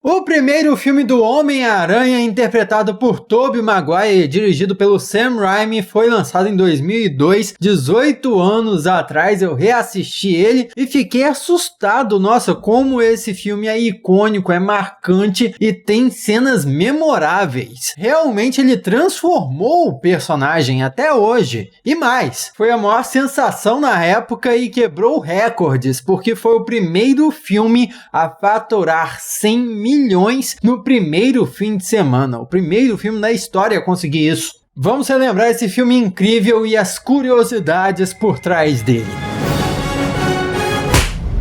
O primeiro filme do Homem-Aranha, interpretado por Tobey Maguire e dirigido pelo Sam Raimi, foi lançado em 2002, 18 anos atrás. Eu reassisti ele e fiquei assustado. Nossa, como esse filme é icônico, é marcante e tem cenas memoráveis. Realmente ele transformou o personagem até hoje. E mais, foi a maior sensação na época e quebrou recordes, porque foi o primeiro filme a faturar 100 milhões no primeiro fim de semana. O primeiro filme da história a conseguir isso. Vamos relembrar esse filme incrível e as curiosidades por trás dele.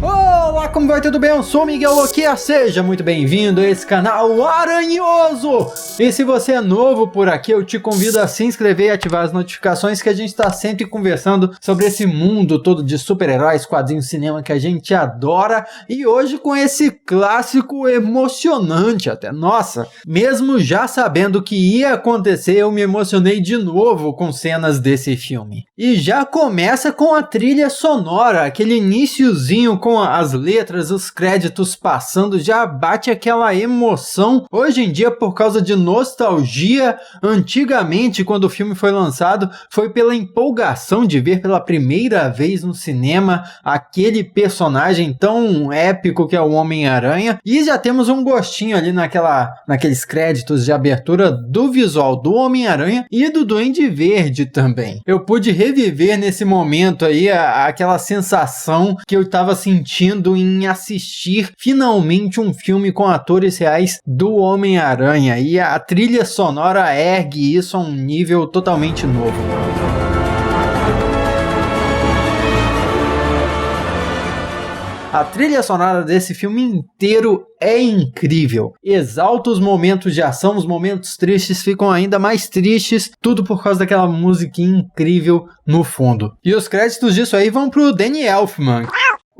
Olá, como vai? Tudo bem? Eu sou o Miguel Loquia, seja muito bem-vindo a esse canal Aranhoso! E se você é novo por aqui, eu te convido a se inscrever e ativar as notificações, que a gente está sempre conversando sobre esse mundo todo de super-heróis, quadrinhos, cinema que a gente adora, e hoje com esse clássico emocionante até. Nossa, mesmo já sabendo o que ia acontecer, eu me emocionei de novo com cenas desse filme. E já começa com a trilha sonora, aquele iniciozinho com as letras, os créditos passando, já bate aquela emoção. Hoje em dia, por causa de nostalgia, antigamente, quando o filme foi lançado, foi pela empolgação de ver pela primeira vez no cinema aquele personagem tão épico que é o Homem-Aranha, e já temos um gostinho ali naqueles créditos de abertura do visual do Homem-Aranha e do Duende Verde também. Eu pude reviver nesse momento aí aquela sensação que eu estava sentindo em assistir finalmente um filme com atores reais do Homem-Aranha, e a trilha sonora ergue isso a um nível totalmente novo. A trilha sonora desse filme inteiro é incrível. Exalta os momentos de ação, os momentos tristes ficam ainda mais tristes, tudo por causa daquela musiquinha incrível no fundo. E os créditos disso aí vão pro Danny Elfman.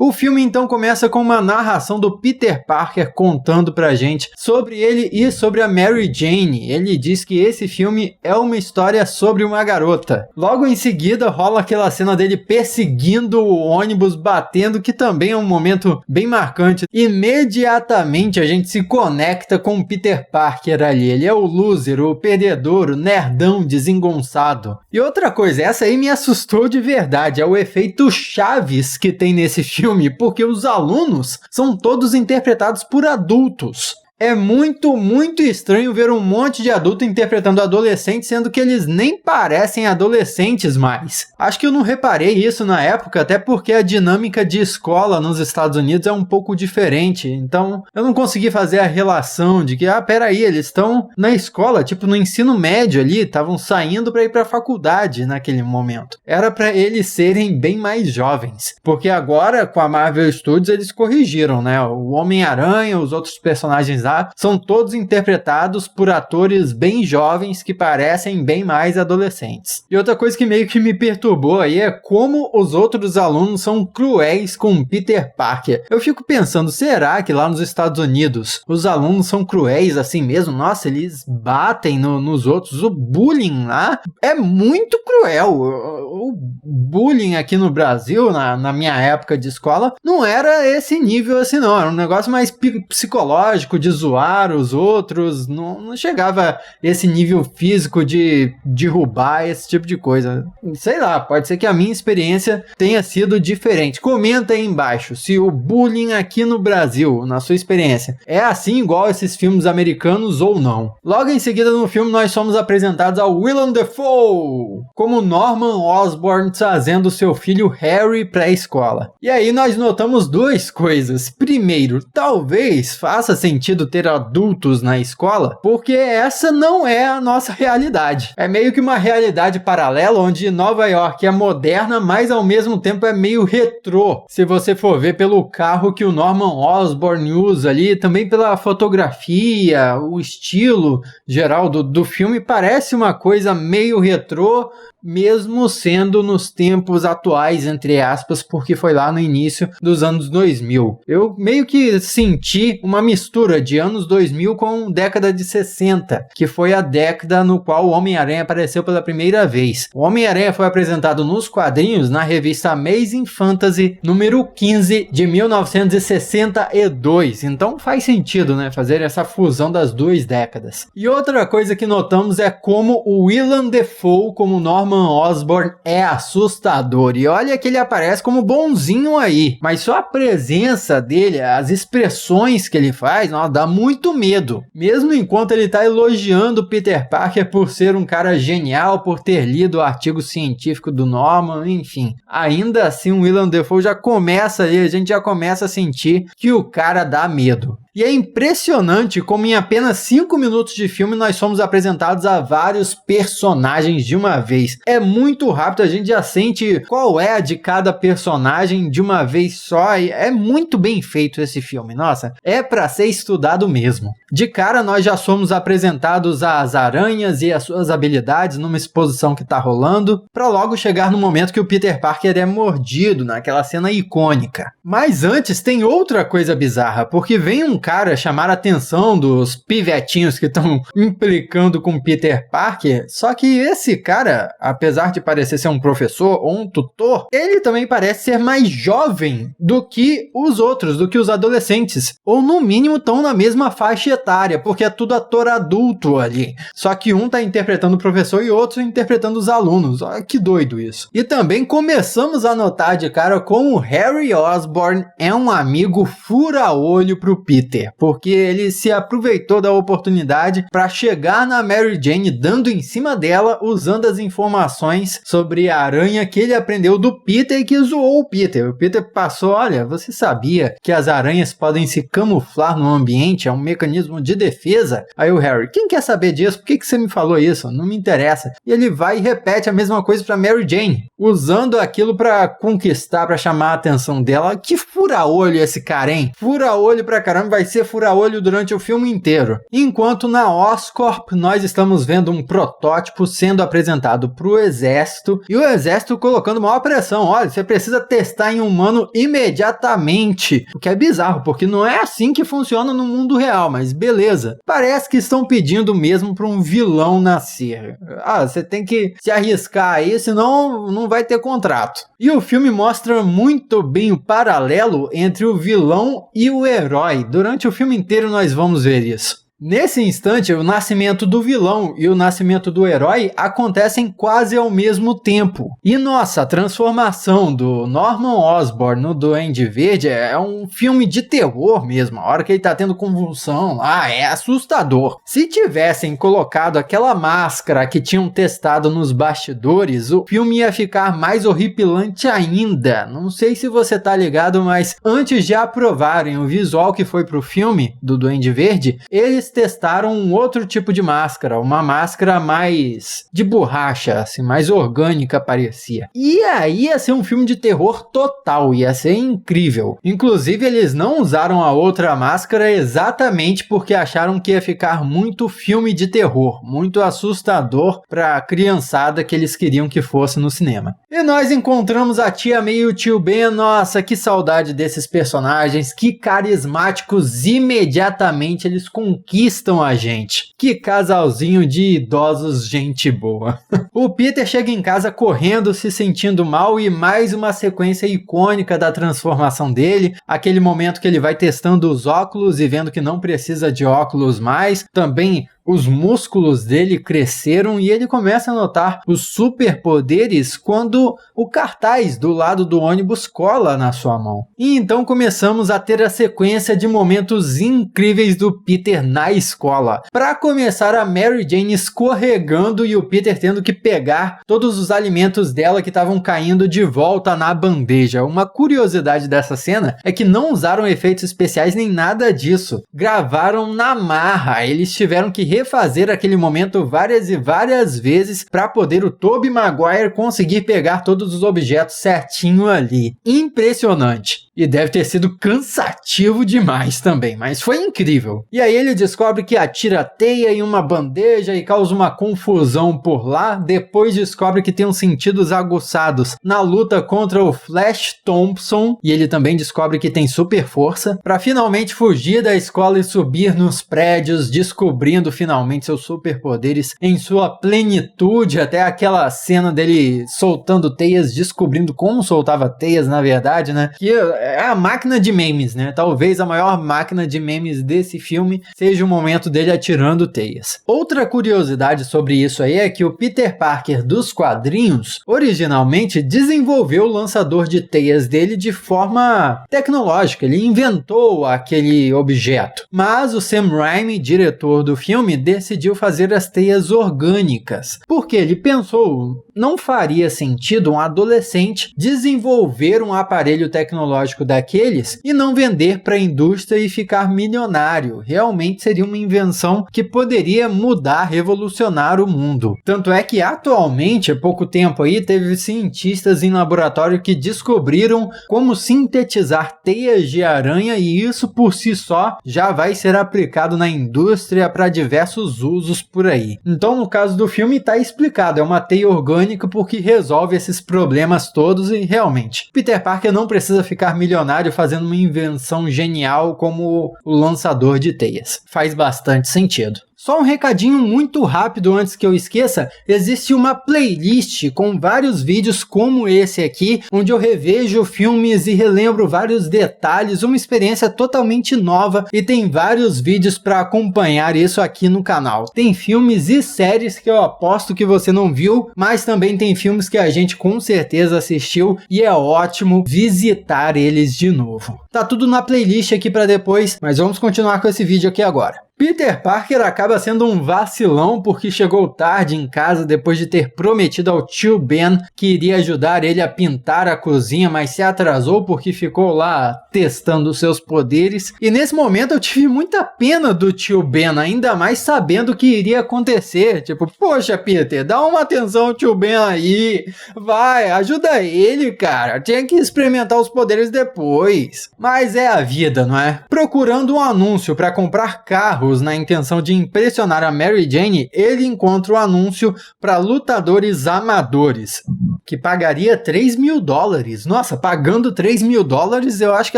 O filme então começa com uma narração do Peter Parker contando pra gente sobre ele e sobre a Mary Jane. Ele diz que esse filme é uma história sobre uma garota. Logo em seguida rola aquela cena dele perseguindo o ônibus, batendo, que também é um momento bem marcante. Imediatamente a gente se conecta com o Peter Parker ali. Ele é o loser, o perdedor, o nerdão desengonçado. E outra coisa, essa aí me assustou de verdade, é o efeito Chaves que tem nesse filme, porque os alunos são todos interpretados por adultos. É muito estranho ver um monte de adulto interpretando adolescentes, sendo que eles nem parecem adolescentes mais. Acho que eu não reparei isso na época, até porque a dinâmica de escola nos Estados Unidos é um pouco diferente. Então, eu não consegui fazer a relação de que, peraí, eles estão na escola, tipo no ensino médio ali, estavam saindo para ir para a faculdade naquele momento. Era para eles serem bem mais jovens. Porque agora, com a Marvel Studios, eles corrigiram, né? O Homem-Aranha, os outros personagens são todos interpretados por atores bem jovens que parecem bem mais adolescentes. E outra coisa que meio que me perturbou aí é como os outros alunos são cruéis com Peter Parker. Eu fico pensando, será que lá nos Estados Unidos os alunos são cruéis assim mesmo? Nossa, eles batem nos outros. O bullying lá é muito cruel. O bullying aqui no Brasil, na minha época de escola, não era esse nível assim não. Era um negócio mais psicológico, de zoar os outros, não chegava esse nível físico de derrubar esse tipo de coisa. Sei lá, pode ser que a minha experiência tenha sido diferente. Comenta aí embaixo se o bullying aqui no Brasil, na sua experiência, é assim igual esses filmes americanos ou não. Logo em seguida no filme nós somos apresentados ao Willem Dafoe como Norman Osborn trazendo seu filho Harry para a escola. E aí nós notamos duas coisas. Primeiro, talvez faça sentido ter adultos na escola, porque essa não é a nossa realidade. É meio que uma realidade paralela, onde Nova York é moderna, mas ao mesmo tempo é meio retrô. Se você for ver pelo carro que o Norman Osborn usa ali, também pela fotografia, o estilo geral do filme, parece uma coisa meio retrô, mesmo sendo nos tempos atuais, entre aspas, porque foi lá no início dos anos 2000. Eu meio que senti uma mistura de anos 2000 com década de 60, que foi a década no qual o Homem-Aranha apareceu pela primeira vez. O Homem-Aranha foi apresentado nos quadrinhos na revista Amazing Fantasy, número 15, de 1962. Então faz sentido, né, fazer essa fusão das duas décadas. E outra coisa que notamos é como o Willem Dafoe, como Norman Osborn, é assustador. E olha que ele aparece como bonzinho aí, mas só a presença dele, as expressões que ele faz, nossa, dá muito medo. Mesmo enquanto ele tá elogiando Peter Parker por ser um cara genial, por ter lido o artigo científico do Norman, enfim. Ainda assim, o Willem Dafoe já começa aí, a gente já começa a sentir que o cara dá medo. E é impressionante como em apenas 5 minutos de filme nós somos apresentados a vários personagens de uma vez. É muito rápido, a gente já sente qual é a de cada personagem de uma vez só, e é muito bem feito esse filme, nossa, é pra ser estudado mesmo. De cara nós já somos apresentados às aranhas e as suas habilidades numa exposição que tá rolando, pra logo chegar no momento que o Peter Parker é mordido, naquela cena icônica. Mas antes tem outra coisa bizarra, porque vem um cara chamar a atenção dos pivetinhos que estão implicando com Peter Parker, só que esse cara, apesar de parecer ser um professor ou um tutor, ele também parece ser mais jovem do que os outros, do que os adolescentes, ou no mínimo estão na mesma faixa etária, porque é tudo ator adulto ali, só que um tá interpretando o professor e outro interpretando os alunos. Olha que doido isso. E também começamos a notar de cara como o Harry Osborn é um amigo fura-olho pro Peter, porque ele se aproveitou da oportunidade para chegar na Mary Jane dando em cima dela, usando as informações sobre a aranha que ele aprendeu do Peter e que zoou o Peter. O Peter passou, olha, você sabia que as aranhas podem se camuflar no ambiente? É um mecanismo de defesa? Aí o Harry, quem quer saber disso? Por que você me falou isso? Não me interessa. E ele vai e repete a mesma coisa para Mary Jane, usando aquilo para conquistar, para chamar a atenção dela. Que fura-olho esse cara, hein? Fura-olho pra caramba, vai ser fura-olho durante o filme inteiro. Enquanto na Oscorp nós estamos vendo um protótipo sendo apresentado pro exército, e o exército colocando maior pressão. Olha, você precisa testar em humano imediatamente. O que é bizarro, porque não é assim que funciona no mundo real, mas beleza. Parece que estão pedindo mesmo para um vilão nascer. Ah, você tem que se arriscar aí, senão não vai ter contrato. E o filme mostra muito bem o paralelo entre o vilão e o herói. Durante o filme inteiro nós vamos ver isso. Nesse instante, o nascimento do vilão e o nascimento do herói acontecem quase ao mesmo tempo. E nossa, a transformação do Norman Osborn no Duende Verde é um filme de terror mesmo. A hora que ele tá tendo convulsão, é assustador. Se tivessem colocado aquela máscara que tinham testado nos bastidores, o filme ia ficar mais horripilante ainda. Não sei se você tá ligado, mas antes de aprovarem o visual que foi pro filme do Duende Verde, eles testaram um outro tipo de máscara, uma máscara mais de borracha, assim, mais orgânica parecia. E aí ia ser um filme de terror total, ia ser incrível. Inclusive eles não usaram a outra máscara exatamente porque acharam que ia ficar muito filme de terror, muito assustador pra criançada que eles queriam que fosse no cinema. E nós encontramos a Tia May e o Tio Ben. Nossa, que saudade desses personagens, que carismáticos, imediatamente eles conquistam a gente. Que casalzinho de idosos gente boa. O Peter chega em casa correndo, se sentindo mal, e mais uma sequência icônica da transformação dele, aquele momento que ele vai testando os óculos e vendo que não precisa de óculos mais, também os músculos dele cresceram e ele começa a notar os superpoderes quando o cartaz do lado do ônibus cola na sua mão. E então começamos a ter a sequência de momentos incríveis do Peter na escola. Para começar, a Mary Jane escorregando e o Peter tendo que pegar todos os alimentos dela que estavam caindo de volta na bandeja. Uma curiosidade dessa cena é que não usaram efeitos especiais nem nada disso. Gravaram na marra, eles tiveram que refazer aquele momento várias e várias vezes para poder o Tobey Maguire conseguir pegar todos os objetos certinho ali. Impressionante. E deve ter sido cansativo demais também, mas foi incrível. E aí ele descobre que atira teia em uma bandeja e causa uma confusão por lá, depois descobre que tem uns sentidos aguçados na luta contra o Flash Thompson, e ele também descobre que tem super força, para finalmente fugir da escola e subir nos prédios, descobrindo finalmente seus superpoderes em sua plenitude, até aquela cena dele soltando teias, descobrindo como soltava teias, na verdade, né? Que é a máquina de memes, né? Talvez a maior máquina de memes desse filme seja o momento dele atirando teias. Outra curiosidade sobre isso aí é que o Peter Parker dos quadrinhos originalmente desenvolveu o lançador de teias dele de forma tecnológica, ele inventou aquele objeto. Mas o Sam Raimi, diretor do filme, decidiu fazer as teias orgânicas, porque ele pensou, não faria sentido um adolescente desenvolver um aparelho tecnológico daqueles e não vender para a indústria e ficar milionário. Realmente seria uma invenção que poderia mudar, revolucionar o mundo. Tanto é que atualmente, há pouco tempo aí, teve cientistas em laboratório que descobriram como sintetizar teias de aranha e isso por si só já vai ser aplicado na indústria para diversos usos por aí. Então, no caso do filme, está explicado, é uma teia orgânica porque resolve esses problemas todos e realmente, Peter Parker não precisa ficar milionário fazendo uma invenção genial como o lançador de teias. Faz bastante sentido. Só um recadinho muito rápido antes que eu esqueça, existe uma playlist com vários vídeos como esse aqui, onde eu revejo filmes e relembro vários detalhes, uma experiência totalmente nova e tem vários vídeos para acompanhar isso aqui no canal. Tem filmes e séries que eu aposto que você não viu, mas também tem filmes que a gente com certeza assistiu e é ótimo visitar eles de novo. Tá tudo na playlist aqui para depois, mas vamos continuar com esse vídeo aqui agora. Peter Parker acaba sendo um vacilão porque chegou tarde em casa depois de ter prometido ao tio Ben que iria ajudar ele a pintar a cozinha, mas se atrasou porque ficou lá testando seus poderes. E nesse momento eu tive muita pena do tio Ben, ainda mais sabendo o que iria acontecer. Tipo, poxa Peter, dá uma atenção ao tio Ben aí, vai, ajuda ele, cara, tinha que experimentar os poderes depois. Mas é a vida, não é? Procurando um anúncio para comprar carro na intenção de impressionar a Mary Jane, ele encontra o anúncio para lutadores amadores, que pagaria $3.000. Nossa, pagando $3.000, eu acho que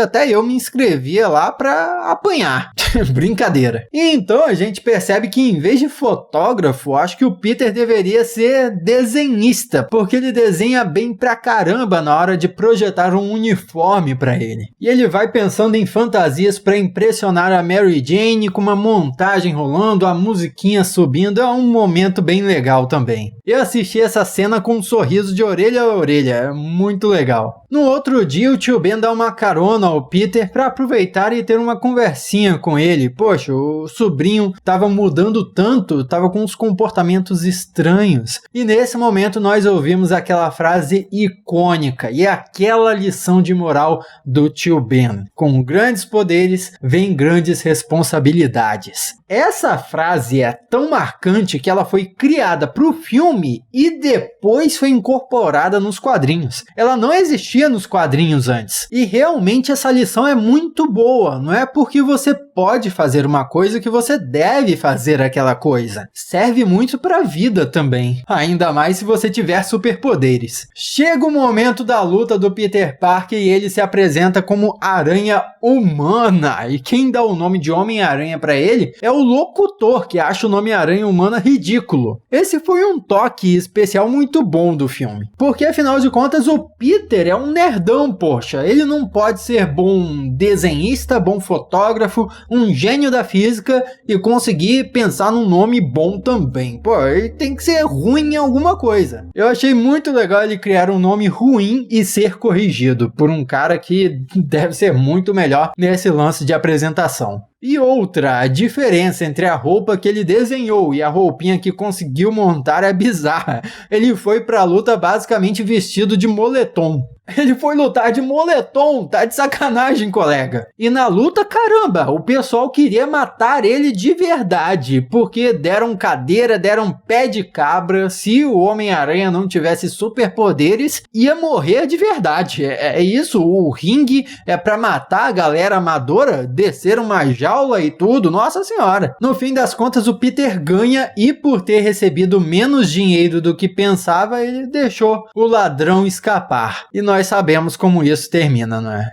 até eu me inscrevia lá para apanhar. Brincadeira. E então a gente percebe que em vez de fotógrafo, acho que o Peter deveria ser desenhista, porque ele desenha bem pra caramba na hora de projetar um uniforme para ele. E ele vai pensando em fantasias para impressionar a Mary Jane com uma montagem rolando, a musiquinha subindo, é um momento bem legal também. Eu assisti essa cena com um sorriso de orelha a orelha, é muito legal. No outro dia, o tio Ben dá uma carona ao Peter para aproveitar e ter uma conversinha com ele. Poxa, o sobrinho tava mudando tanto, tava com uns comportamentos estranhos. E nesse momento nós ouvimos aquela frase icônica e aquela lição de moral do tio Ben. Com grandes poderes, vem grandes responsabilidades. Essa frase é tão marcante que ela foi criada para o filme e depois foi incorporada nos quadrinhos. Ela não existia nos quadrinhos antes. E realmente essa lição é muito boa. Não é porque você pode fazer uma coisa que você deve fazer aquela coisa. Serve muito para a vida também. Ainda mais se você tiver superpoderes. Chega o momento da luta do Peter Parker e ele se apresenta como Aranha Humana. E quem dá o nome de Homem-Aranha para ele é o locutor, que acha o nome Aranha Humana ridículo. Esse foi um toque especial muito bom do filme. Porque afinal de contas o Peter é um nerdão, poxa. Ele não pode ser bom desenhista, bom fotógrafo, um gênio da física e conseguir pensar num nome bom também. Pô, ele tem que ser ruim em alguma coisa. Eu achei muito legal ele criar um nome ruim e ser corrigido por um cara que deve ser muito melhor nesse lance de apresentação. E outra, a diferença entre a roupa que ele desenhou e a roupinha que conseguiu montar é bizarra. Ele foi pra luta basicamente vestido de moletom. Ele foi lutar de moletom, tá de sacanagem, colega. E na luta, caramba, o pessoal queria matar ele de verdade, porque deram cadeira, deram pé de cabra. Se o Homem-Aranha não tivesse superpoderes, ia morrer de verdade. É isso, o ringue é pra matar a galera amadora, descer uma jaula e tudo, nossa senhora. No fim das contas, o Peter ganha e por ter recebido menos dinheiro do que pensava, ele deixou o ladrão escapar. E nós sabemos como isso termina, não é?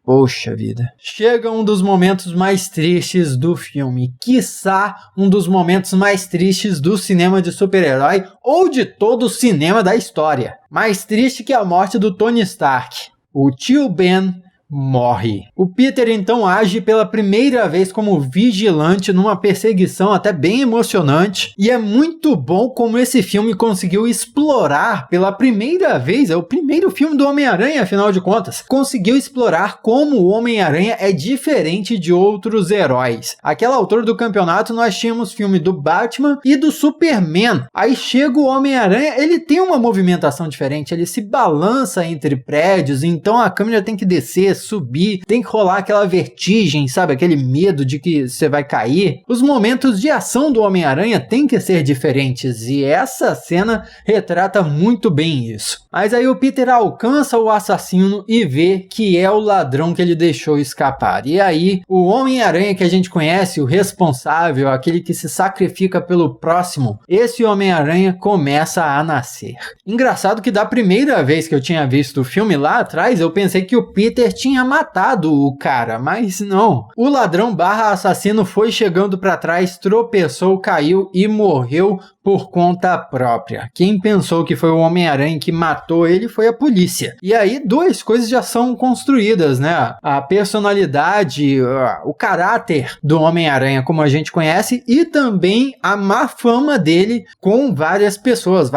Poxa vida. Chega um dos momentos mais tristes do filme, quiçá um dos momentos mais tristes do cinema de super-herói ou de todo o cinema da história. Mais triste que a morte do Tony Stark. O tio Ben morre. O Peter então age pela primeira vez como vigilante numa perseguição até bem emocionante, e é muito bom como esse filme conseguiu explorar pela primeira vez, é o primeiro filme do Homem-Aranha afinal de contas, conseguiu explorar como o Homem-Aranha é diferente de outros heróis. Aquela altura do campeonato nós tínhamos filme do Batman e do Superman, aí chega o Homem-Aranha, ele tem uma movimentação diferente, ele se balança entre prédios, então a câmera tem que descer, subir, tem que rolar aquela vertigem, sabe? Aquele medo de que você vai cair. Os momentos de ação do Homem-Aranha têm que ser diferentes e essa cena retrata muito bem isso. Mas aí o Peter alcança o assassino e vê que é o ladrão que ele deixou escapar. E aí o Homem-Aranha que a gente conhece, o responsável, aquele que se sacrifica pelo próximo, esse Homem-Aranha começa a nascer. Engraçado que da primeira vez que eu tinha visto o filme lá atrás, eu pensei que o Peter tinha matado o cara, mas não. O ladrão barra assassino foi chegando para trás, tropeçou, caiu e morreu por conta própria. Quem pensou que foi o Homem-Aranha que matou ele foi a polícia. E aí duas coisas já são construídas, né? A personalidade, o caráter do Homem-Aranha como a gente conhece e também a má fama dele com várias pessoas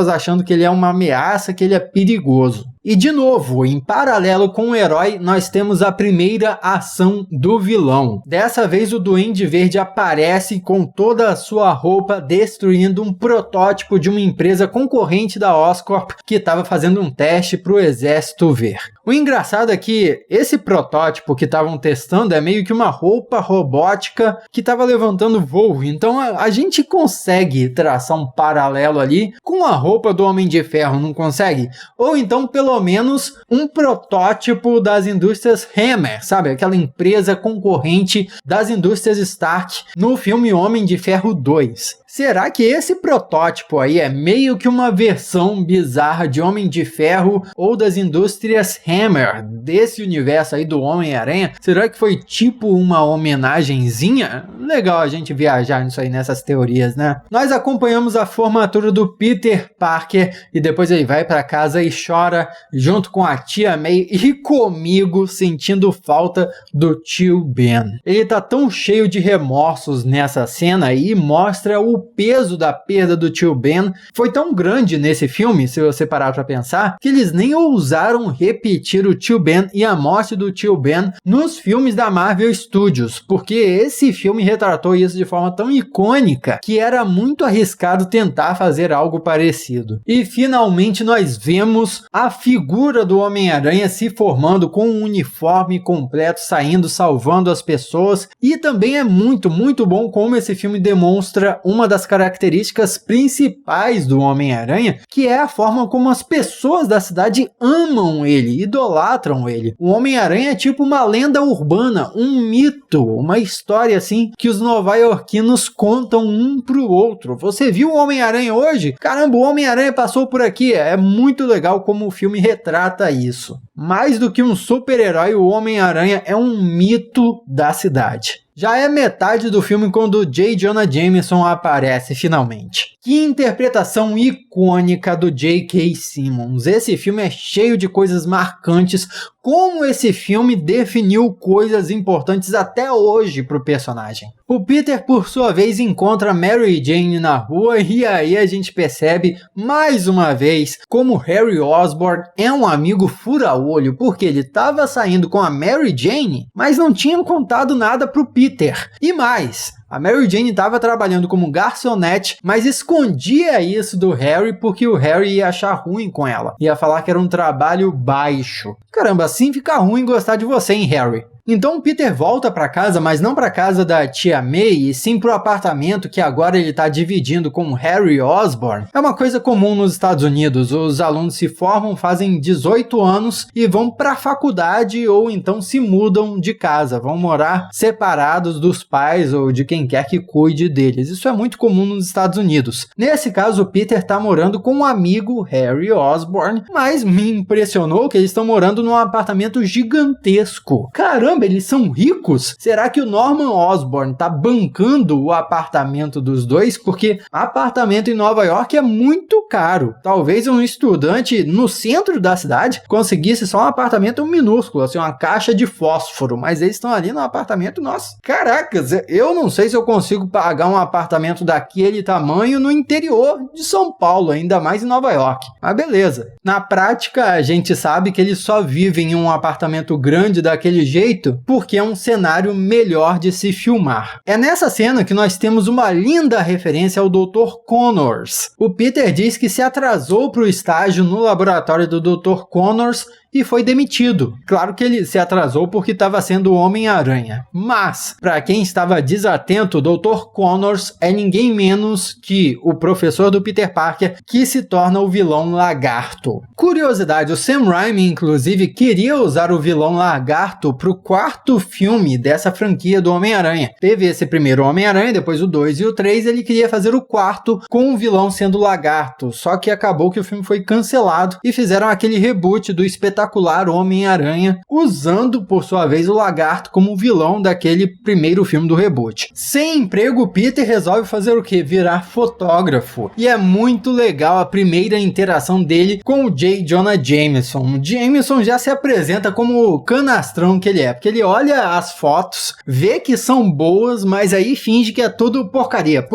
achando que ele é uma ameaça, que ele é perigoso. E de novo, em paralelo com o herói, nós temos a primeira ação do vilão. Dessa vez o Duende Verde aparece com toda a sua roupa destruindo um protótipo de uma empresa concorrente da Oscorp que estava fazendo um teste para o exército ver. O engraçado é que esse protótipo que estavam testando é meio que uma roupa robótica que estava levantando voo, então a gente consegue traçar um paralelo ali com a roupa do Homem de Ferro, não consegue? Ou então pelo menos um protótipo das indústrias Hammer, sabe? Aquela empresa concorrente das indústrias Stark no filme Homem de Ferro 2. Será que esse protótipo aí é meio que uma versão bizarra de Homem de Ferro ou das indústrias Hammer, desse universo aí do Homem-Aranha? Será que foi tipo uma homenagenzinha? Legal a gente viajar nisso aí, nessas teorias, né? Nós acompanhamos a formatura do Peter Parker e depois ele vai pra casa e chora junto com a tia May e comigo, sentindo falta do tio Ben. Ele tá tão cheio de remorsos nessa cena e mostra o peso da perda do tio Ben. Foi tão grande nesse filme, se você parar pra pensar, que eles nem ousaram repetir o tio Ben e a morte do tio Ben nos filmes da Marvel Studios, porque esse filme retratou isso de forma tão icônica que era muito arriscado tentar fazer algo parecido. E finalmente nós vemos a figura do Homem-Aranha se formando com um uniforme completo, saindo, salvando as pessoas, e também é muito bom como esse filme demonstra uma das características principais do Homem-Aranha, que é a forma como as pessoas da cidade amam ele, idolatram ele. O Homem-Aranha é tipo uma lenda urbana, um mito, uma história assim que os nova-iorquinos contam um pro outro. Você viu o Homem-Aranha hoje? Caramba, o Homem-Aranha passou por aqui. É muito legal como o filme retrata isso. Mais do que um super-herói, o Homem-Aranha é um mito da cidade. Já é metade do filme quando J. Jonah Jameson aparece finalmente. Que interpretação icônica do J.K. Simmons. Esse filme é cheio de coisas marcantes. Como esse filme definiu coisas importantes até hoje para o personagem. O Peter, por sua vez, encontra Mary Jane na rua e aí a gente percebe, mais uma vez, como Harry Osborn é um amigo fura-olho, porque ele estava saindo com a Mary Jane, mas não tinham contado nada pro Peter. E mais, A Mary Jane estava trabalhando como garçonete, mas escondia isso do Harry porque o Harry ia achar ruim com ela. Ia falar que era um trabalho baixo. Caramba, assim fica ruim gostar de você, hein, Harry? Então Peter volta para casa, mas não para casa da tia May, e sim pro apartamento que agora ele tá dividindo com Harry Osborn. É uma coisa comum nos Estados Unidos, os alunos se formam, fazem 18 anos e vão pra faculdade ou então se mudam de casa, vão morar separados dos pais ou de quem quer que cuide deles. Isso é muito comum nos Estados Unidos. Nesse caso, o Peter tá morando com um amigo, Harry Osborn, mas me impressionou que eles estão morando num apartamento gigantesco. Caramba, eles são ricos? Será que o Norman Osborn tá bancando o apartamento dos dois? Porque apartamento em Nova York é muito caro. Talvez um estudante no centro da cidade conseguisse só um apartamento minúsculo, assim, uma caixa de fósforo, mas eles estão ali no apartamento, nossa, caracas, eu não sei se eu consigo pagar um apartamento daquele tamanho no interior de São Paulo, ainda mais em Nova York. Mas beleza. Na prática, a gente sabe que eles só vivem em um apartamento grande daquele jeito porque é um cenário melhor de se filmar. É nessa cena que nós temos uma linda referência ao Dr. Connors. O Peter diz que se atrasou para o estágio no laboratório do Dr. Connors e foi demitido. Claro que ele se atrasou porque estava sendo o Homem-Aranha. Mas, para quem estava desatento, o Dr. Connors é ninguém menos que o professor do Peter Parker, que se torna o vilão Lagarto. Curiosidade, o Sam Raimi, inclusive, queria usar o vilão Lagarto para o quarto filme dessa franquia do Homem-Aranha. Teve esse primeiro Homem-Aranha, depois o 2 e o 3, ele queria fazer o quarto com o vilão sendo Lagarto, só que acabou que o filme foi cancelado e fizeram aquele reboot do espetacular Homem-Aranha, usando, por sua vez, o Lagarto como vilão daquele primeiro filme do reboot. Sem emprego, Peter resolve fazer o quê? Virar fotógrafo. E é muito legal a primeira interação dele com o J. Jonah Jameson. O Jameson já se apresenta como o canastrão que ele é, porque ele olha as fotos, vê que são boas, mas aí finge que é tudo porcaria,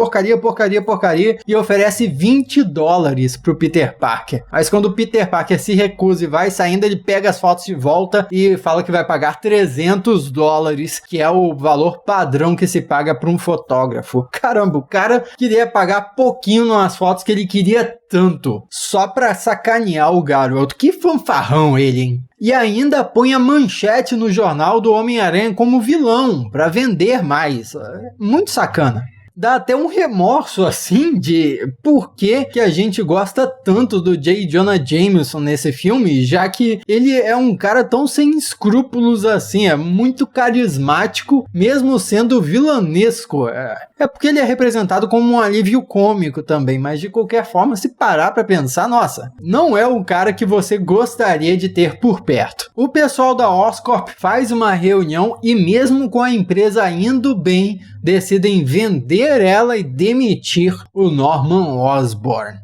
e oferece $20 pro Peter Parker. Mas quando o Peter Parker se recusa e vai saindo, ele pega as fotos de volta e fala que vai pagar $300, que é o valor padrão que se paga para um fotógrafo. Caramba, o cara queria pagar pouquinho nas fotos que ele queria tanto, só pra sacanear o garoto. Que fanfarrão ele, hein? E ainda põe a manchete no jornal do Homem-Aranha como vilão, pra vender mais. Muito sacana. Dá até um remorso, assim, de por que a gente gosta tanto do J. Jonah Jameson nesse filme, já que ele é um cara tão sem escrúpulos assim, é muito carismático, mesmo sendo vilanesco. É porque ele é representado como um alívio cômico também, mas de qualquer forma, se parar pra pensar, nossa, não é o cara que você gostaria de ter por perto. O pessoal da Oscorp faz uma reunião e mesmo com a empresa indo bem, decidem vender ela e demitir o Norman Osborn.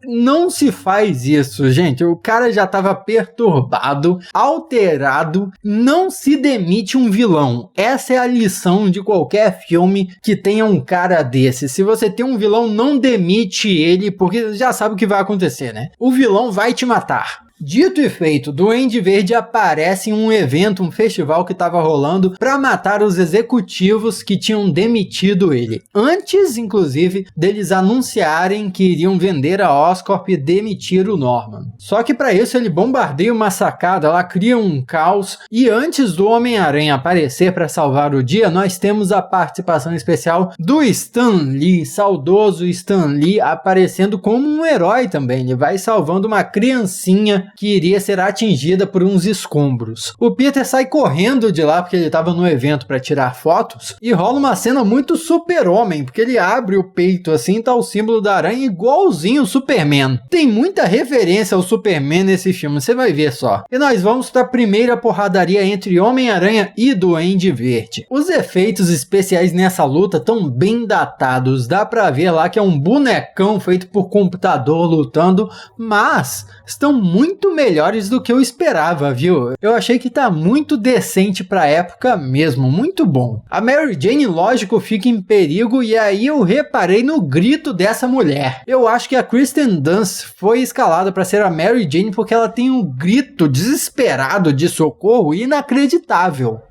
Não se faz isso, gente. O cara já estava perturbado, alterado. Não se demite um vilão. Essa é a lição de qualquer filme que tenha um cara desse. Se você tem um vilão, não demite ele, porque já sabe o que vai acontecer, né? O vilão vai te matar. Dito e feito, Duende Verde aparece em um evento, um festival que estava rolando para matar os executivos que tinham demitido ele. Antes, inclusive, deles anunciarem que iriam vender a Oscorp e demitir o Norman. Só que para isso ele bombardeia uma sacada, ela cria um caos e antes do Homem-Aranha aparecer para salvar o dia, nós temos a participação especial do Stan Lee, saudoso Stan Lee, aparecendo como um herói também. Ele vai salvando uma criancinha que iria ser atingida por uns escombros. O Peter sai correndo de lá porque ele estava no evento para tirar fotos e rola uma cena muito Super-Homem, porque ele abre o peito assim, tá o símbolo da aranha igualzinho o Superman. Tem muita referência ao Superman nesse filme, você vai ver só. E nós vamos para a primeira porradaria entre Homem-Aranha e Duende Verde. Os efeitos especiais nessa luta estão bem datados, dá pra ver lá que é um bonecão feito por computador lutando, mas estão muito melhores do que eu esperava, viu? Eu achei que tá muito decente pra época mesmo, muito bom. A Mary Jane, lógico, fica em perigo e aí eu reparei no grito dessa mulher. Eu acho que a Kristen Dunst foi escalada pra ser a Mary Jane porque ela tem um grito desesperado de socorro inacreditável.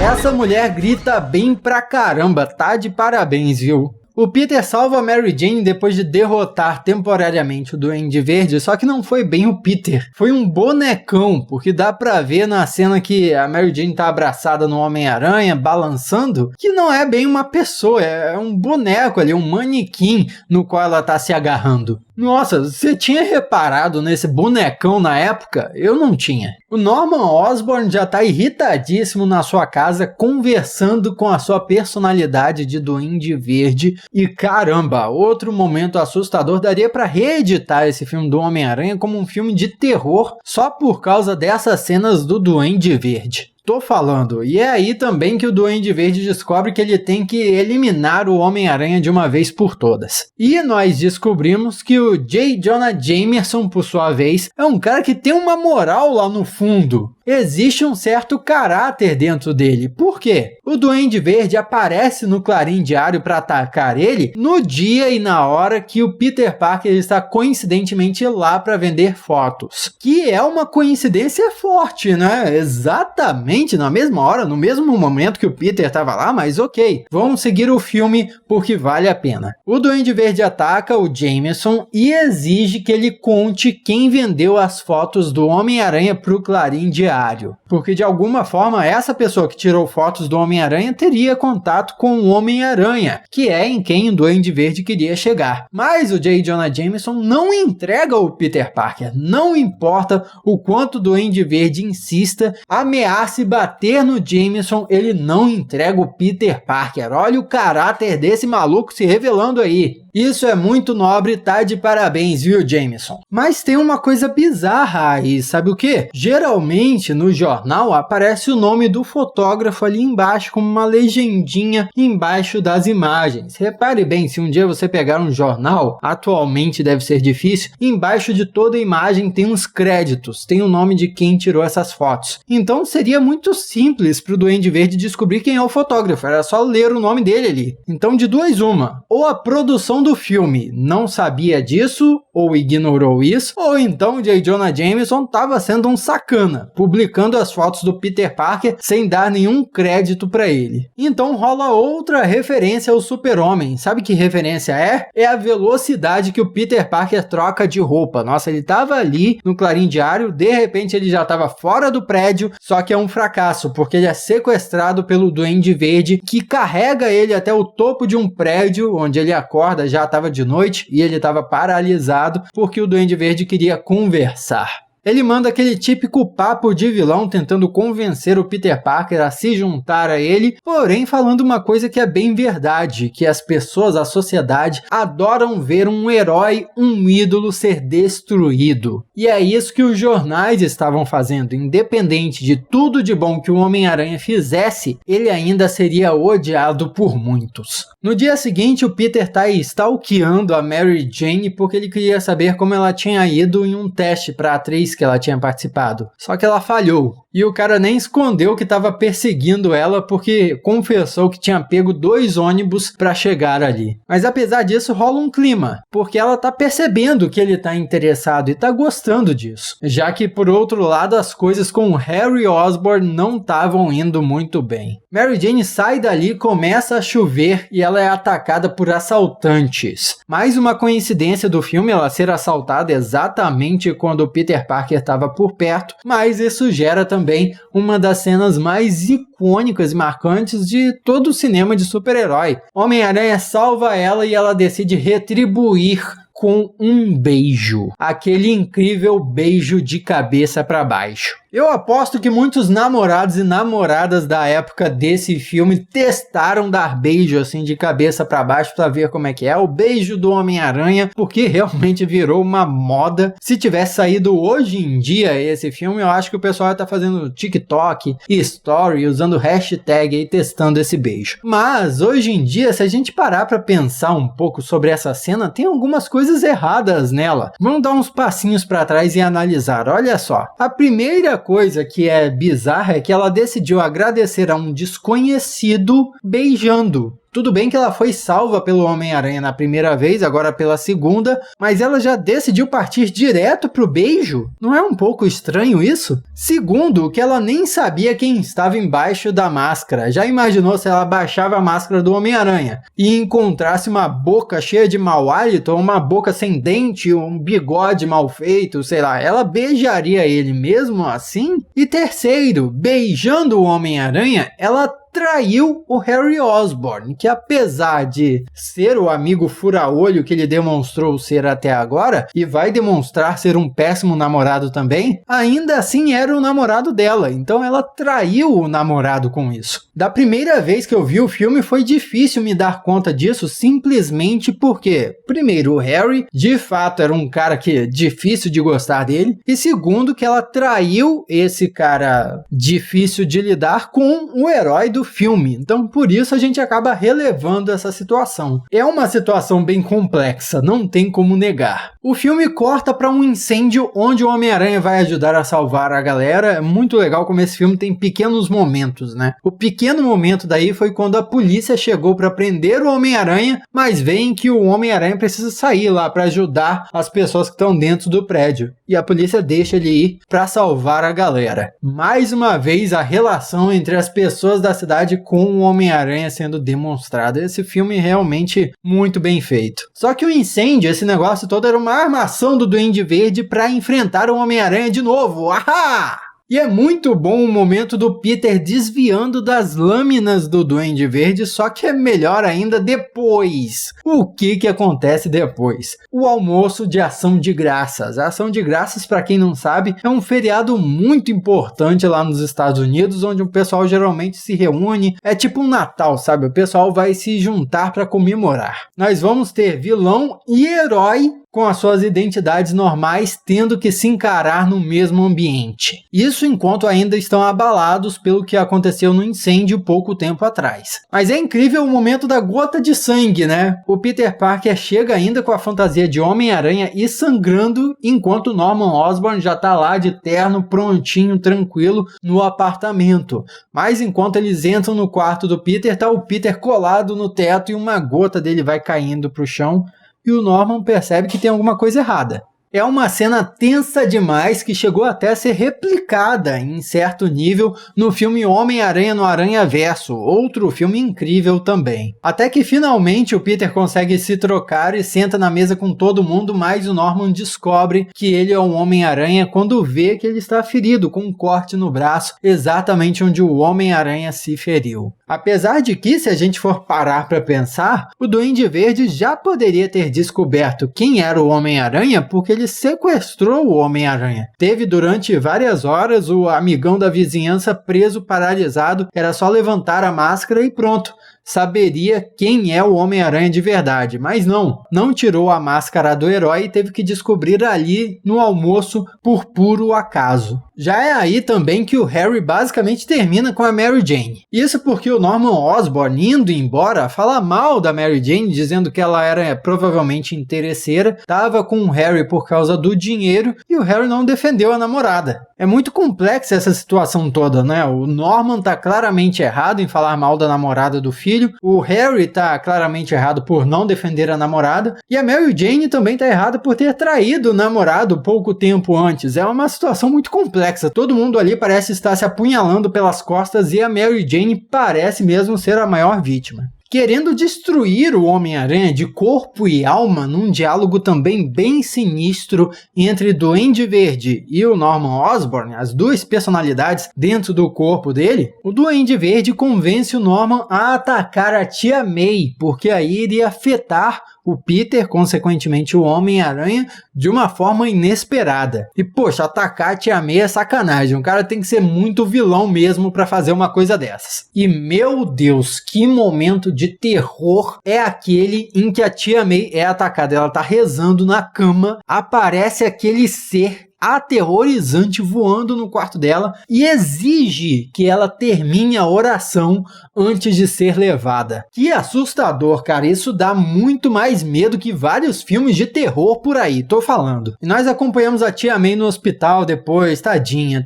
Essa mulher grita bem pra caramba, tá de parabéns, viu? O Peter salva a Mary Jane depois de derrotar temporariamente o Duende Verde, só que não foi bem o Peter, foi um bonecão, porque dá pra ver na cena que a Mary Jane tá abraçada no Homem-Aranha, balançando, que não é bem uma pessoa, é um boneco ali, um manequim no qual ela tá se agarrando. Nossa, você tinha reparado nesse bonecão na época? Eu não tinha. O Norman Osborn já tá irritadíssimo na sua casa, conversando com a sua personalidade de Duende Verde. E caramba, outro momento assustador, daria pra reeditar esse filme do Homem-Aranha como um filme de terror só por causa dessas cenas do Duende Verde. Tô falando. E é aí também que o Duende Verde descobre que ele tem que eliminar o Homem-Aranha de uma vez por todas. E nós descobrimos que o J. Jonah Jameson, por sua vez, é um cara que tem uma moral lá no fundo. Existe um certo caráter dentro dele. Por quê? O Duende Verde aparece no Clarim Diário para atacar ele no dia e na hora que o Peter Parker está coincidentemente lá para vender fotos. Que é uma coincidência forte, né? Exatamente na mesma hora, no mesmo momento que o Peter estava lá, mas ok. Vamos seguir o filme porque vale a pena. O Duende Verde ataca o Jameson e exige que ele conte quem vendeu as fotos do Homem-Aranha pro Clarim Diário. Porque de alguma forma essa pessoa que tirou fotos do Homem-Aranha teria contato com o Homem-Aranha, que é em quem o Duende Verde queria chegar. Mas o J. Jonah Jameson não entrega o Peter Parker. Não importa o quanto o Duende Verde insista, ameace bater no Jameson, ele não entrega o Peter Parker. Olha o caráter desse maluco se revelando aí. Isso é muito nobre, tá de parabéns, viu, Jameson? Mas tem uma coisa bizarra aí, sabe o quê? Geralmente no jornal aparece o nome do fotógrafo ali embaixo, como uma legendinha embaixo das imagens. Repare bem, se um dia você pegar um jornal, atualmente deve ser difícil, embaixo de toda a imagem tem uns créditos, tem o nome de quem tirou essas fotos. Então seria muito simples pro Duende Verde descobrir quem é o fotógrafo, era só ler o nome dele ali. Então de duas uma, ou a produção do filme não sabia disso, ou ignorou isso, ou então J. Jonah Jameson estava sendo um sacana, publicando as fotos do Peter Parker sem dar nenhum crédito para ele. Então rola outra referência ao Super-Homem. Sabe que referência é? É a velocidade que o Peter Parker troca de roupa. Nossa, ele estava ali no Clarim Diário, de repente ele já estava fora do prédio, só que é um fracasso, porque ele é sequestrado pelo Duende Verde, que carrega ele até o topo de um prédio, onde ele acorda, já estava de noite, e ele estava paralisado, porque o Duende Verde queria conversar. Ele manda aquele típico papo de vilão tentando convencer o Peter Parker a se juntar a ele, porém falando uma coisa que é bem verdade, que as pessoas, a sociedade, adoram ver um herói, um ídolo ser destruído. E é isso que os jornais estavam fazendo, independente de tudo de bom que o Homem-Aranha fizesse, ele ainda seria odiado por muitos. No dia seguinte, o Peter tá stalkeando a Mary Jane porque ele queria saber como ela tinha ido em um teste para a atriz que ela tinha participado. Só que ela falhou. E o cara nem escondeu que estava perseguindo ela porque confessou que tinha pego 2 ônibus para chegar ali. Mas apesar disso rola um clima, porque ela tá percebendo que ele tá interessado e tá gostando disso. Já que por outro lado as coisas com o Harry Osborn não estavam indo muito bem. Mary Jane sai dali, começa a chover e ela é atacada por assaltantes. Mais uma coincidência do filme ela ser assaltada exatamente quando o Peter Parker estava por perto, mas isso gera também uma das cenas mais icônicas e marcantes de todo o cinema de super-herói. Homem-Aranha salva ela e ela decide retribuir com um beijo. Aquele incrível beijo de cabeça para baixo. Eu aposto que muitos namorados e namoradas da época desse filme testaram dar beijo assim de cabeça para baixo para ver como é que é o beijo do Homem-Aranha, porque realmente virou uma moda. Se tivesse saído hoje em dia esse filme, eu acho que o pessoal ia tá fazendo TikTok e story, usando hashtag e testando esse beijo. Mas hoje em dia, se a gente parar para pensar um pouco sobre essa cena, tem algumas coisas erradas nela. Vamos dar uns passinhos para trás e analisar. Olha só, a primeira coisa que é bizarra é que ela decidiu agradecer a um desconhecido beijando. Tudo bem que ela foi salva pelo Homem-Aranha na primeira vez, agora pela segunda, mas ela já decidiu partir direto pro beijo? Não é um pouco estranho isso? Segundo, que ela nem sabia quem estava embaixo da máscara. Já imaginou se ela baixava a máscara do Homem-Aranha e encontrasse uma boca cheia de mau hálito, ou uma boca sem dente, um bigode mal feito, sei lá, ela beijaria ele mesmo assim? E terceiro, beijando o Homem-Aranha, ela traiu o Harry Osborn, que apesar de ser o amigo fura-olho que ele demonstrou ser até agora, e vai demonstrar ser um péssimo namorado também, ainda assim era o namorado dela, então ela traiu o namorado com isso. Da primeira vez que eu vi o filme foi difícil me dar conta disso, simplesmente porque, primeiro, o Harry de fato era um cara que é difícil de gostar dele, e segundo, que ela traiu esse cara difícil de lidar com o herói do filme, então por isso a gente acaba relevando essa situação. É uma situação bem complexa, não tem como negar. O filme corta para um incêndio onde o Homem-Aranha vai ajudar a salvar a galera. É muito legal como esse filme tem pequenos momentos, né? O pequeno momento daí foi quando a polícia chegou para prender o Homem-Aranha, mas veem que o Homem-Aranha precisa sair lá para ajudar as pessoas que estão dentro do prédio. E a polícia deixa ele ir para salvar a galera. Mais uma vez a relação entre as pessoas da cidade com o Homem-Aranha sendo demonstrada. Esse filme realmente muito bem feito. Só que o incêndio, esse negócio todo, era uma armação do Duende Verde para enfrentar o Homem-Aranha de novo. Ahá! E é muito bom o momento do Peter desviando das lâminas do Duende Verde, só que é melhor ainda depois. O que acontece depois? O almoço de Ação de Graças. A Ação de Graças, para quem não sabe, é um feriado muito importante lá nos Estados Unidos, onde o pessoal geralmente se reúne. É tipo um Natal, sabe? O pessoal vai se juntar para comemorar. Nós vamos ter vilão e herói com as suas identidades normais, tendo que se encarar no mesmo ambiente. Isso enquanto ainda estão abalados pelo que aconteceu no incêndio pouco tempo atrás. Mas é incrível o momento da gota de sangue, né? O Peter Parker chega ainda com a fantasia de Homem-Aranha e sangrando, enquanto Norman Osborn já tá lá de terno, prontinho, tranquilo, no apartamento. Mas enquanto eles entram no quarto do Peter, tá o Peter colado no teto e uma gota dele vai caindo pro chão. E o Norman percebe que tem alguma coisa errada. É uma cena tensa demais que chegou até a ser replicada em certo nível no filme Homem-Aranha no Aranhaverso, outro filme incrível também. Até que finalmente o Peter consegue se trocar e senta na mesa com todo mundo, mas o Norman descobre que ele é um Homem-Aranha quando vê que ele está ferido com um corte no braço, exatamente onde o Homem-Aranha se feriu. Apesar de que, se a gente for parar para pensar, o Duende Verde já poderia ter descoberto quem era o Homem-Aranha porque ele sequestrou o Homem-Aranha. Teve durante várias horas o amigão da vizinhança preso, paralisado, era só levantar a máscara e pronto. Saberia quem é o Homem-Aranha de verdade, mas não tirou a máscara do herói e teve que descobrir ali no almoço por puro acaso. Já é aí também que o Harry basicamente termina com a Mary Jane. Isso porque o Norman Osborn, indo embora, fala mal da Mary Jane, dizendo que ela era provavelmente interesseira, estava com o Harry por causa do dinheiro e o Harry não defendeu a namorada. É muito complexa essa situação toda, né? O Norman tá claramente errado em falar mal da namorada do filho, o Harry tá claramente errado por não defender a namorada, e a Mary Jane também tá errada por ter traído o namorado pouco tempo antes. É uma situação muito complexa, todo mundo ali parece estar se apunhalando pelas costas e a Mary Jane parece mesmo ser a maior vítima. Querendo destruir o Homem-Aranha de corpo e alma num diálogo também bem sinistro entre Duende Verde e o Norman Osborn, as duas personalidades dentro do corpo dele, o Duende Verde convence o Norman a atacar a Tia May, porque aí iria afetar o Peter, consequentemente o Homem-Aranha, de uma forma inesperada. E poxa, atacar a Tia May é sacanagem, o cara tem que ser muito vilão mesmo pra fazer uma coisa dessas. E meu Deus, que momento de terror é aquele em que a Tia May é atacada. Ela tá rezando na cama, aparece aquele ser aterrorizante voando no quarto dela e exige que ela termine a oração antes de ser levada. Que assustador, cara. Isso dá muito mais medo que vários filmes de terror por aí, tô falando. E nós acompanhamos a tia May no hospital depois, tadinha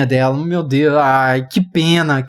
dela, meu Deus, ai, que pena.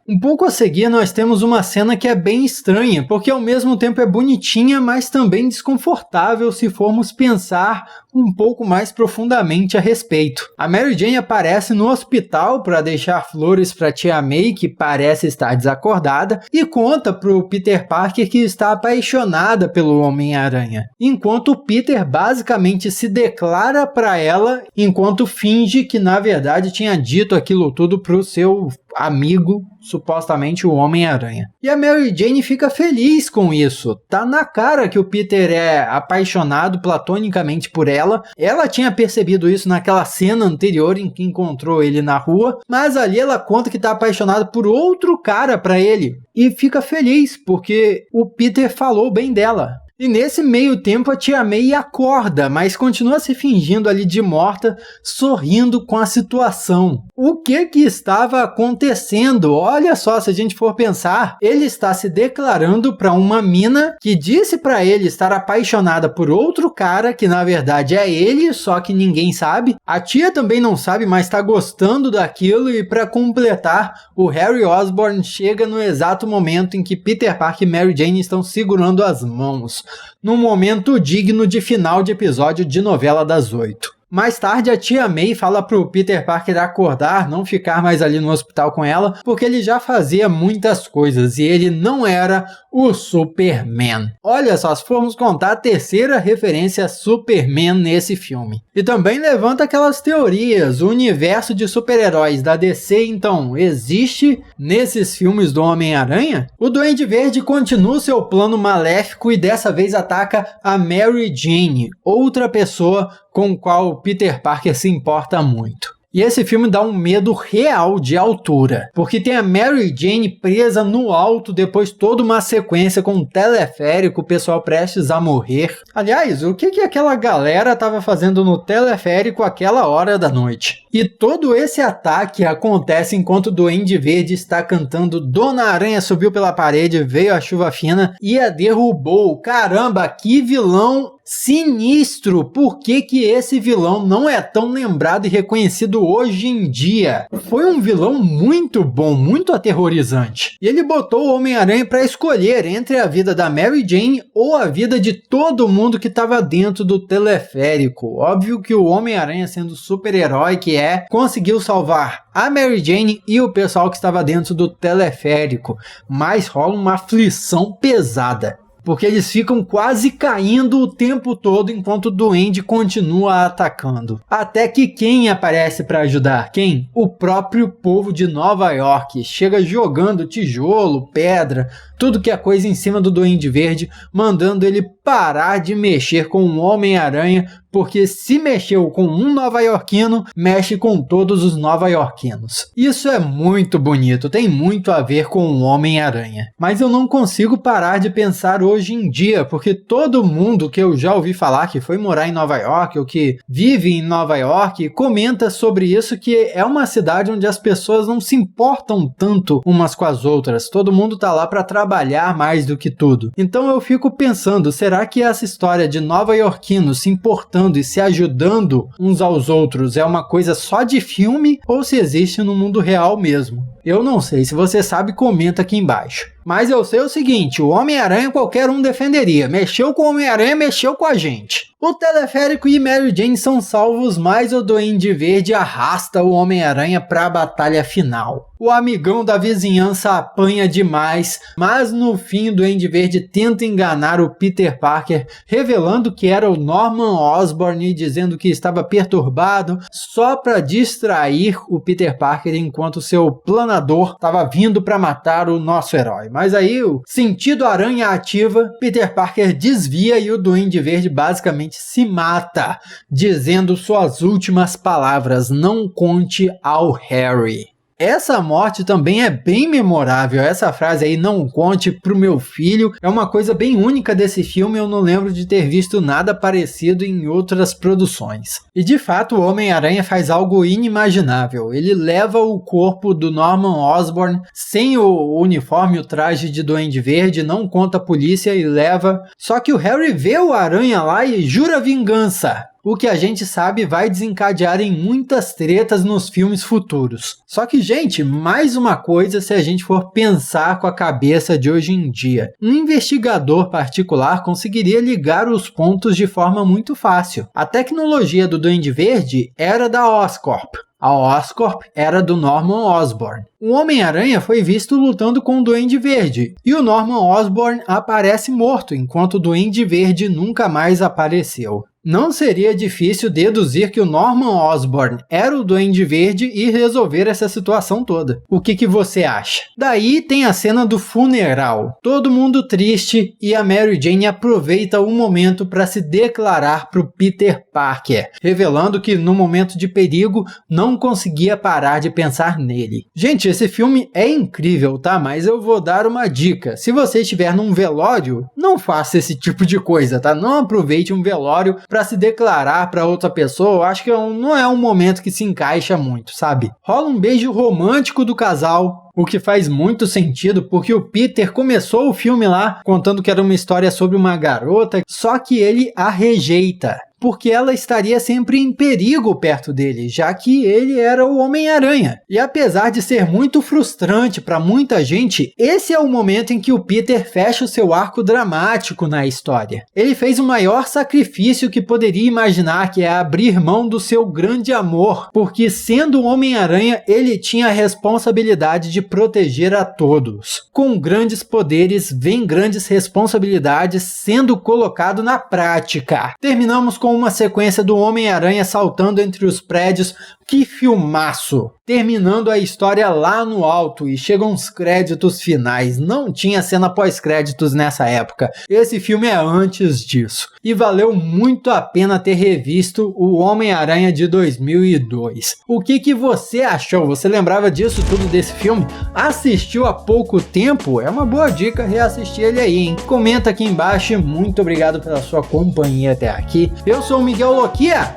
Um pouco a seguir nós temos uma cena que é bem estranha, porque ao mesmo tempo é bonitinha, mas também desconfortável se formos pensar um pouco mais profundamente a respeito. A Mary Jane aparece no hospital para deixar flores para tia May, que parece estar desacordada, e conta pro Peter Parker que está apaixonada pelo Homem-Aranha, enquanto o Peter basicamente se declara para ela, enquanto finge que na verdade tinha dito aquilo tudo pro seu amigo, supostamente o Homem-Aranha. E a Mary Jane fica feliz com isso. Tá na cara que o Peter é apaixonado platonicamente por ela. Ela tinha percebido isso naquela cena anterior em que encontrou ele na rua, mas ali ela conta que tá apaixonada por outro cara pra ele. E fica feliz porque o Peter falou bem dela. E nesse meio tempo a tia May acorda, mas continua se fingindo ali de morta, sorrindo com a situação. O que estava acontecendo? Olha só, se a gente for pensar, ele está se declarando para uma mina que disse para ele estar apaixonada por outro cara, que na verdade é ele, só que ninguém sabe. A tia também não sabe, mas está gostando daquilo, e para completar, o Harry Osborn chega no exato momento em que Peter Parker e Mary Jane estão segurando as mãos, num momento digno de final de episódio de novela das 8. Mais tarde, a tia May fala pro Peter Parker acordar, não ficar mais ali no hospital com ela, porque ele já fazia muitas coisas e ele não era o Superman. Olha só, se formos contar a terceira referência a Superman nesse filme. E também levanta aquelas teorias, o universo de super-heróis da DC, então, existe nesses filmes do Homem-Aranha? O Duende Verde continua seu plano maléfico e dessa vez ataca a Mary Jane, outra pessoa com o qual o Peter Parker se importa muito. E esse filme dá um medo real de altura, porque tem a Mary Jane presa no alto, depois toda uma sequência com um teleférico, o pessoal prestes a morrer. Aliás, o que aquela galera estava fazendo no teleférico àquela hora da noite? E todo esse ataque acontece enquanto o Duende Verde está cantando Dona Aranha subiu pela parede, veio a chuva fina e a derrubou. Caramba, que vilão sinistro! Por que esse vilão não é tão lembrado e reconhecido hoje em dia? Foi um vilão muito bom, muito aterrorizante. E ele botou o Homem-Aranha para escolher entre a vida da Mary Jane ou a vida de todo mundo que estava dentro do teleférico. Óbvio que o Homem-Aranha, sendo super-herói que é, conseguiu salvar a Mary Jane e o pessoal que estava dentro do teleférico. Mas rola uma aflição pesada, porque eles ficam quase caindo o tempo todo enquanto o Duende continua atacando. Até que quem aparece para ajudar? Quem? O próprio povo de Nova York. Chega jogando tijolo, pedra, tudo que é coisa em cima do Duende Verde, mandando ele parar de mexer com o Homem-Aranha, porque se mexeu com um nova-iorquino, mexe com todos os nova-iorquinos. Isso é muito bonito, tem muito a ver com o Homem-Aranha. Mas eu não consigo parar de pensar hoje em dia, porque todo mundo que eu já ouvi falar que foi morar em Nova York ou que vive em Nova York comenta sobre isso, que é uma cidade onde as pessoas não se importam tanto umas com as outras. Todo mundo tá lá para trabalhar mais do que tudo. Então eu fico pensando, será que essa história de nova-iorquinos se importando e se ajudando uns aos outros é uma coisa só de filme ou se existe no mundo real mesmo? Eu não sei, se você sabe, comenta aqui embaixo. Mas eu sei o seguinte, o Homem-Aranha qualquer um defenderia. Mexeu com o Homem-Aranha, mexeu com a gente. O teleférico e Mary Jane são salvos, mas o Duende Verde arrasta o Homem-Aranha para a batalha final. O amigão da vizinhança apanha demais, mas no fim o Duende Verde tenta enganar o Peter Parker, revelando que era o Norman Osborn e dizendo que estava perturbado só para distrair o Peter Parker enquanto seu planador estava vindo para matar o nosso herói. Mas aí o sentido aranha ativa, Peter Parker desvia e o Duende Verde basicamente se mata, dizendo suas últimas palavras: não conte ao Harry. Essa morte também é bem memorável. Essa frase aí, não conte pro meu filho, é uma coisa bem única desse filme. Eu não lembro de ter visto nada parecido em outras produções. E de fato, o Homem-Aranha faz algo inimaginável. Ele leva o corpo do Norman Osborn sem o uniforme, o traje de Duende Verde, não conta a polícia e leva. Só que o Harry vê o Aranha lá e jura vingança. O que a gente sabe vai desencadear em muitas tretas nos filmes futuros. Só que, gente, mais uma coisa se a gente for pensar com a cabeça de hoje em dia. Um investigador particular conseguiria ligar os pontos de forma muito fácil. A tecnologia do Duende Verde era da Oscorp. A Oscorp era do Norman Osborn. O Homem-Aranha foi visto lutando com o Duende Verde, e o Norman Osborn aparece morto, enquanto o Duende Verde nunca mais apareceu. Não seria difícil deduzir que o Norman Osborn era o Duende Verde e resolver essa situação toda. O que você acha? Daí tem a cena do funeral. Todo mundo triste e a Mary Jane aproveita o momento para se declarar para o Peter Parker, revelando que no momento de perigo não conseguia parar de pensar nele. Gente, esse filme é incrível, tá? Mas eu vou dar uma dica. Se você estiver num velório, não faça esse tipo de coisa, tá? Não aproveite um velório para se declarar para outra pessoa. Eu acho que não é um momento que se encaixa muito, sabe? Rola um beijo romântico do casal, o que faz muito sentido, porque o Peter começou o filme lá contando que era uma história sobre uma garota, só que ele a rejeita, porque ela estaria sempre em perigo perto dele, já que ele era o Homem-Aranha. E apesar de ser muito frustrante para muita gente, esse é o momento em que o Peter fecha o seu arco dramático na história. Ele fez o maior sacrifício que poderia imaginar, que é abrir mão do seu grande amor, porque sendo o Homem-Aranha, ele tinha a responsabilidade de proteger a todos. Com grandes poderes, vem grandes responsabilidades sendo colocado na prática. Terminamos com uma sequência do Homem-Aranha saltando entre os prédios. Que filmaço! Terminando a história lá no alto e chegam os créditos finais. Não tinha cena pós-créditos nessa época. Esse filme é antes disso. E valeu muito a pena ter revisto o Homem-Aranha de 2002. O que você achou? Você lembrava disso tudo desse filme? Assistiu há pouco tempo? É uma boa dica reassistir ele aí, hein? Comenta aqui embaixo. Muito obrigado pela sua companhia até aqui. Eu sou o Miguel Loquia.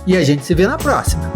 E a gente se vê na próxima.